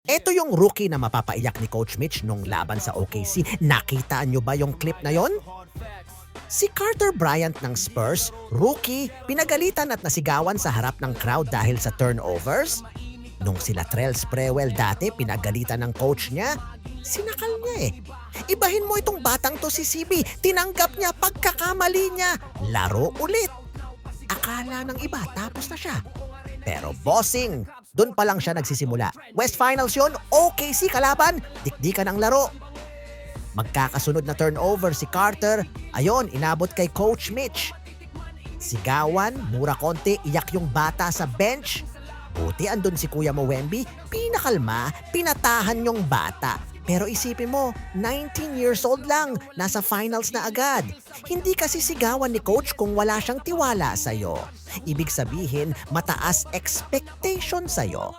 Ito yung rookie na mapapaiyak ni Coach Mitch nung laban sa OKC. Nakita nyo ba yung clip na yon? Si Carter Bryant ng Spurs, rookie, pinagalitan at nasigawan sa harap ng crowd dahil sa turnovers. Nung sila Trell Sprewell dati, pinagalitan ng coach niya. Sinakal niya eh. Ibahin mo itong batang to si CB. Tinanggap niya pagkakamali niya. Laro ulit. Akala ng iba tapos na siya. Pero bossing, dun pa lang siya nagsisimula. West Finals yun, OKC kalaban, dikdikan ang laro. Magkakasunod na turnover si Carter, ayon inabot kay Coach Mitch. Sigawan, mura konti, iyak yung bata sa bench. Buti andun si Kuya Mo Wemby, pinakalma, pinatahan yung bata. Pero isipin mo, 19 years old lang, nasa finals na agad. Hindi kasi sigawan ni coach kung wala siyang tiwala sa'yo. Ibig sabihin, mataas expectation sa'yo.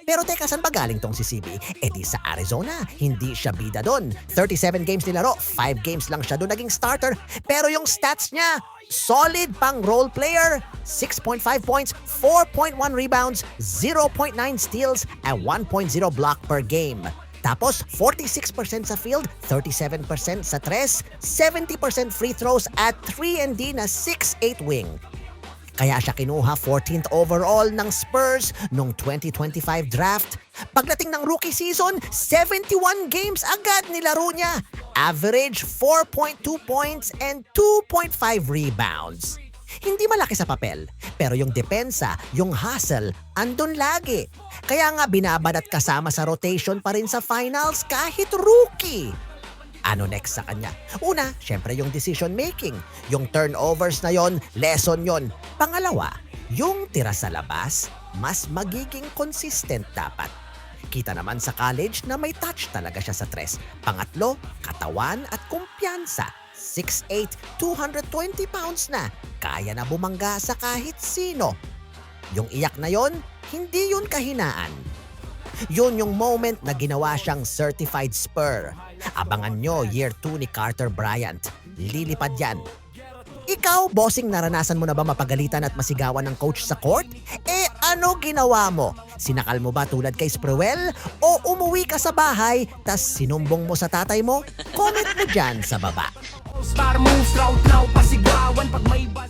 Pero teka, saan ba galing tong si CB? Eh di sa Arizona, hindi siya bida doon. 37 games nilaro, 5 games lang siya doon naging starter. Pero yung stats niya, solid pang role player. 6.5 points, 4.1 rebounds, 0.9 steals, and 1.0 block per game. Tapos 46% sa field, 37% sa tres, 70% free throws at 3&D na 6'8 wing. Kaya siya kinuha 14th overall ng Spurs noong 2025 draft. Pagdating ng rookie season, 71 games agad nilaro niya. Average 4.2 points and 2.5 rebounds. Hindi malaki sa papel, pero yung depensa, yung hustle, andun lagi. Kaya nga binabad at kasama sa rotation pa rin sa finals kahit rookie. Ano next sa kanya? Una, syempre yung decision making. Yung turnovers na yon, lesson yon. Pangalawa, yung tira sa labas, mas magiging consistent dapat. Kita naman sa college na may touch talaga siya sa tres. Pangatlo, katawan at kumpiyansa. 6'8", 220 pounds na. Kaya na bumangga sa kahit sino. Yung iyak na yon, hindi yun kahinaan. Yun yung moment na ginawa siyang certified Spur. Abangan nyo year 2 ni Carter Bryant. Lilipad yan. Ikaw, bossing, naranasan mo na ba mapagalitan at masigawan ng coach sa court? Eh ano ginawa mo? Sinakal mo ba tulad kay Sprewell? O umuwi ka sa bahay tas sinumbong mo sa tatay mo? Comment mo dyan sa baba. Star moves, route now, pasigawan pag may buzz.